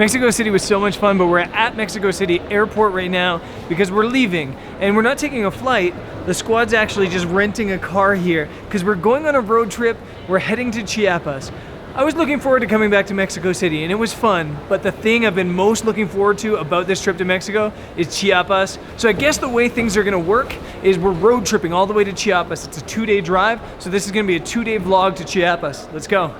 Mexico City was so much fun, but we're at Mexico City Airport right now because we're leaving and we're not taking a flight. The squad's actually just renting a car here because we're going on a road trip. We're heading to Chiapas. I was looking forward to coming back to Mexico City and it was fun, but the thing I've been most looking forward to about this trip to Mexico is Chiapas. So I guess the way things are gonna work is we're road tripping all the way to Chiapas. It's a 2-day drive, so this is gonna be a 2-day vlog to Chiapas. Let's go.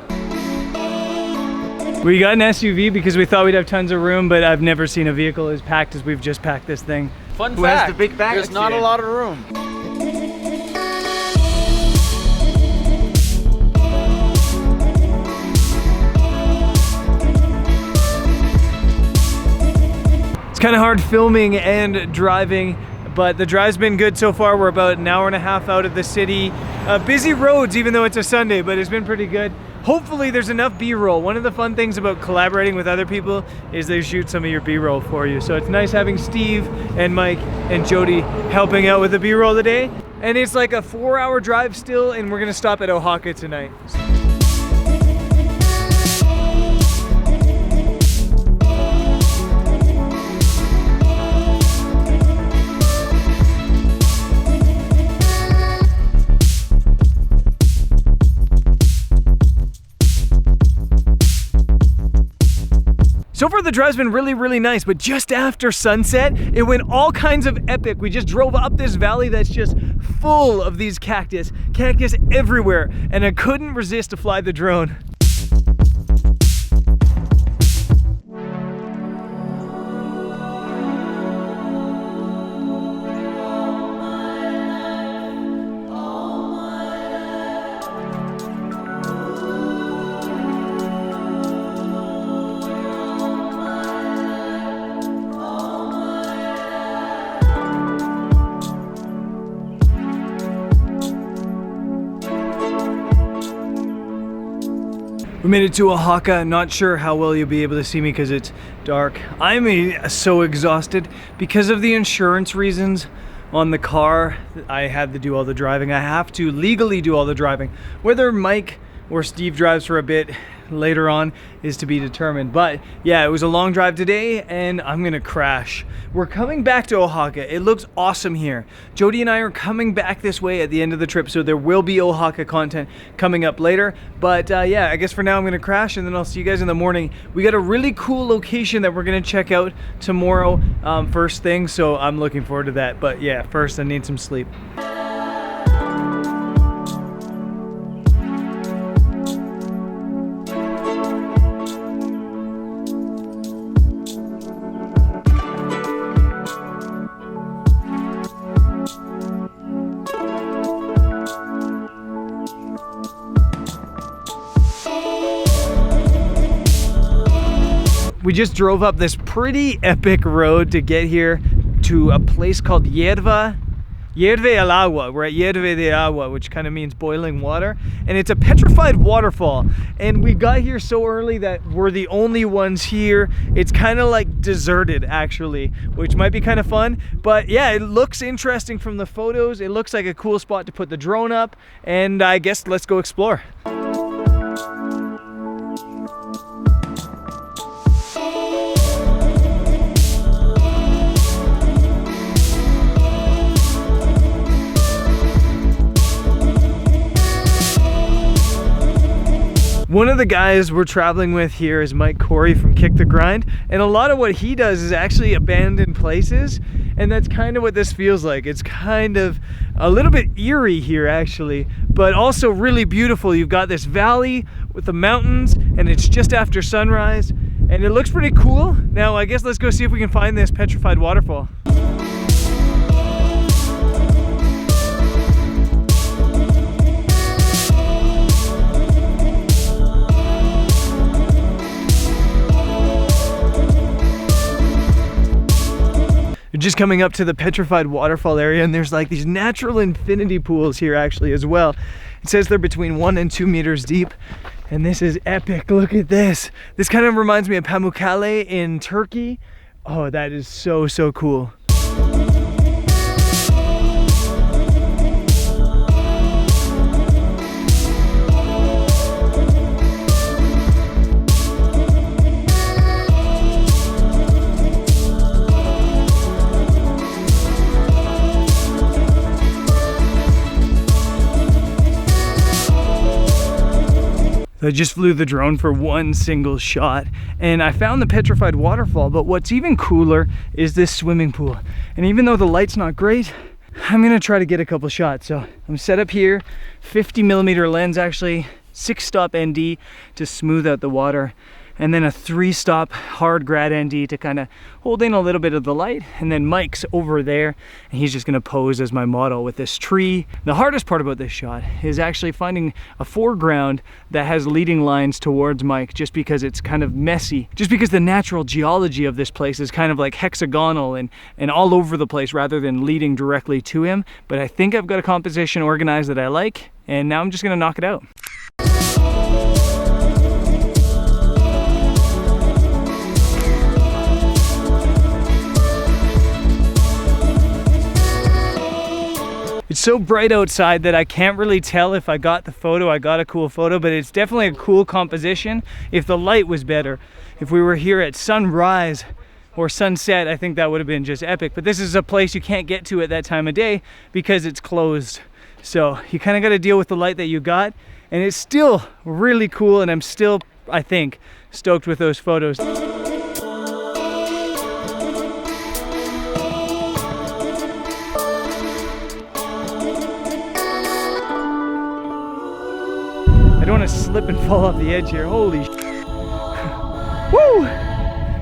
We got an SUV because we thought we'd have tons of room, but I've never seen a vehicle as packed as we've just packed this thing. Fun Who fact, has the big bag? there's not a lot of room. It's kind of hard filming and driving, but the drive's been good so far. We're about an hour and a half out of the city. Busy roads, even though it's a Sunday, but it's been pretty good. Hopefully there's enough B-roll. One of the fun things about collaborating with other people is they shoot some of your B-roll for you. So it's nice having Steve and Mike and Jody helping out with the B-roll today. And it's like a 4-hour drive still, and we're gonna stop at Oaxaca tonight. So far the drive's been really, really nice, but just after sunset, it went all kinds of epic. We just drove up this valley that's just full of these cactus everywhere, and I couldn't resist to fly the drone. We made it to Oaxaca. Not sure how well you'll be able to see me because it's dark. I'm so exhausted because of the insurance reasons on the car. I had to do all the driving. I have to legally do all the driving. Whether Mike or Steve drives for a bit later on is to be determined. But yeah, it was a long drive today and I'm gonna crash. We're coming back to Oaxaca. It looks awesome here. Jody and I are coming back this way at the end of the trip, so there will be Oaxaca content coming up later. But yeah, I guess for now I'm gonna crash and then I'll see you guys in the morning. We got a really cool location that we're gonna check out tomorrow first thing, so I'm looking forward to that. But yeah, first I need some sleep. We just drove up this pretty epic road to get here to a place called Hierve de Agua. We're at Hierve de Agua, which kind of means boiling water. And it's a petrified waterfall. And we got here so early that we're the only ones here. It's kind of like deserted, actually, which might be kind of fun. But yeah, it looks interesting from the photos. It looks like a cool spot to put the drone up. And I guess let's go explore. One of the guys we're traveling with here is Mike Corey from Kick the Grind, and a lot of what he does is actually abandoned places, and that's kind of what this feels like. It's kind of a little bit eerie here actually, but also really beautiful. You've got this valley with the mountains and it's just after sunrise and it looks pretty cool. Now I guess let's go see if we can find this petrified waterfall. Just coming up to the Petrified Waterfall area, and there's like these natural infinity pools here actually as well. It says they're between 1 and 2 meters deep, and this is epic. Look at this. This kind of reminds me of Pamukkale in Turkey. Oh, that is so, so cool. So I just flew the drone for one single shot and I found the Petrified Waterfall, but what's even cooler is this swimming pool. And even though the light's not great, I'm gonna try to get a couple shots. So I'm set up here, 50mm lens actually, 6-stop ND to smooth out the water, and then a 3-stop hard grad ND to kind of hold in a little bit of the light. And then Mike's over there and he's just gonna pose as my model with this tree. The hardest part about this shot is actually finding a foreground that has leading lines towards Mike, just because it's kind of messy, just because the natural geology of this place is kind of like hexagonal and all over the place rather than leading directly to him. But I think I've got a composition organized that I like, and now I'm just gonna knock it out. It's so bright outside that I can't really tell if I got the photo. I got a cool photo, but it's definitely a cool composition. If the light was better, if we were here at sunrise or sunset, I think that would have been just epic. But this is a place you can't get to at that time of day because it's closed. So you kind of got to deal with the light that you got, and it's still really cool, and I'm still, I think, stoked with those photos. I don't want to slip and fall off the edge here. Holy Woo!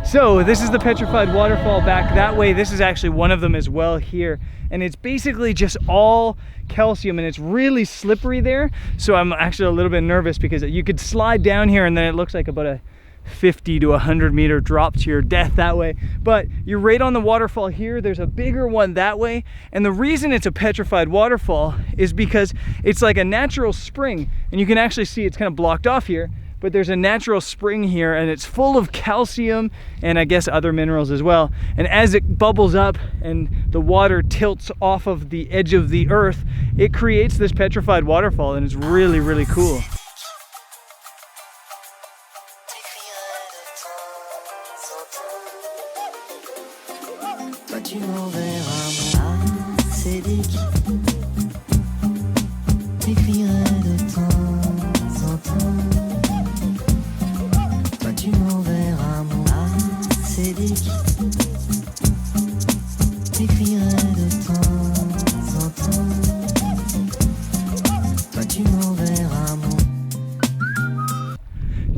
So this is the Petrified Waterfall back that way. This is actually one of them as well here. And it's basically just all calcium and it's really slippery there. So I'm actually a little bit nervous because you could slide down here and then it looks like about a 50 to 100 meter drop to your death that way. But you're right on the waterfall here. There's a bigger one that way. And the reason it's a petrified waterfall is because it's like a natural spring. And you can actually see it's kind of blocked off here, but there's a natural spring here and it's full of calcium and I guess other minerals as well. And as it bubbles up and the water tilts off of the edge of the earth, it creates this petrified waterfall, and it's really, really cool.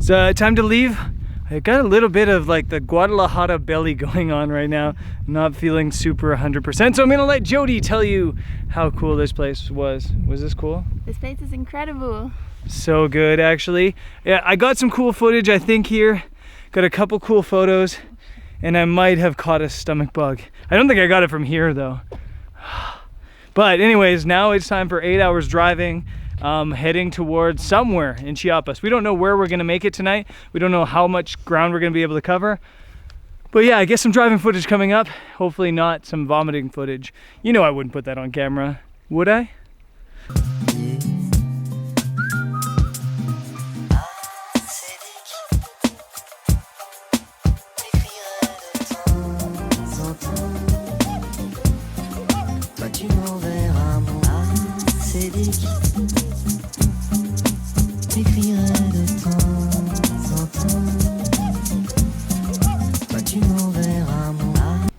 It's time to leave. I got a little bit of like the Guadalajara belly going on right now. I'm not feeling super 100%, so I'm gonna let Jody tell you how cool this place was. Was this cool? This place is incredible. So good, actually. Yeah, I got some cool footage, I think, here. Got a couple cool photos, and I might have caught a stomach bug. I don't think I got it from here, though. But anyways, now it's time for 8 hours driving. Heading towards somewhere in Chiapas. We don't know where we're gonna make it tonight. We don't know how much ground we're gonna be able to cover. But yeah, I guess some driving footage coming up. Hopefully not some vomiting footage. You know I wouldn't put that on camera, would I?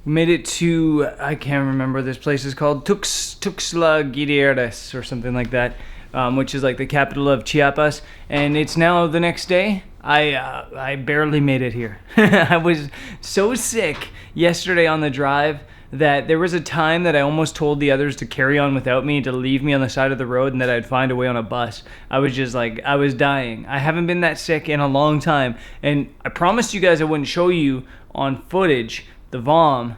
Made it to, I can't remember this place is called, Tuxtla Gutiérrez or something like that, which is like the capital of Chiapas, and it's now the next day. I barely made it here. I was so sick yesterday on the drive that there was a time that I almost told the others to carry on without me, to leave me on the side of the road, and that I'd find a way on a bus. I was just like, I was dying. I haven't been that sick in a long time, and I promised you guys I wouldn't show you on footage the vom,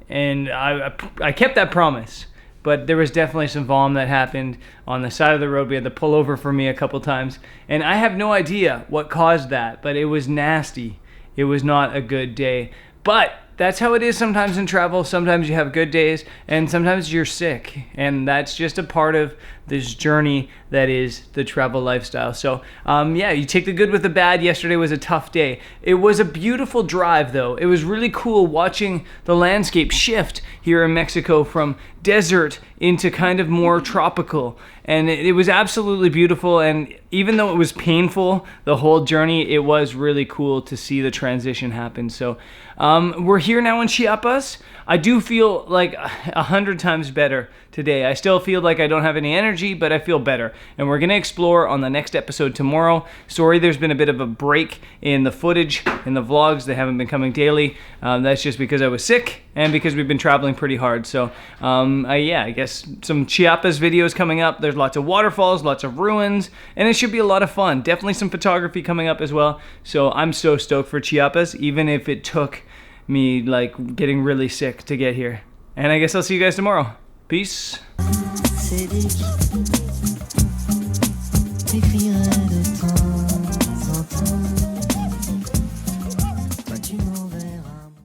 and I kept that promise. But there was definitely some vom that happened on the side of the road. We had to pull over for me a couple times, and I have no idea what caused that, but it was nasty. It was not a good day. But that's how it is sometimes in travel. Sometimes you have good days, and sometimes you're sick, and that's just a part of this journey that is the travel lifestyle. So yeah, you take the good with the bad. Yesterday was a tough day. It was a beautiful drive though. It was really cool watching the landscape shift here in Mexico from desert into kind of more tropical, and it was absolutely beautiful. And even though it was painful the whole journey, it was really cool to see the transition happen. So we're here now in Chiapas. I do feel like 100 times better today. I still feel like I don't have any energy, but I feel better. And we're gonna explore on the next episode tomorrow. Sorry, there's been a bit of a break in the footage, in the vlogs. They haven't been coming daily. That's just because I was sick and because we've been traveling pretty hard. So yeah, I guess some Chiapas videos coming up. There's lots of waterfalls, lots of ruins, and it should be a lot of fun. Definitely some photography coming up as well. So I'm so stoked for Chiapas, even if it took me like getting really sick to get here. And I guess I'll see you guys tomorrow. Peace.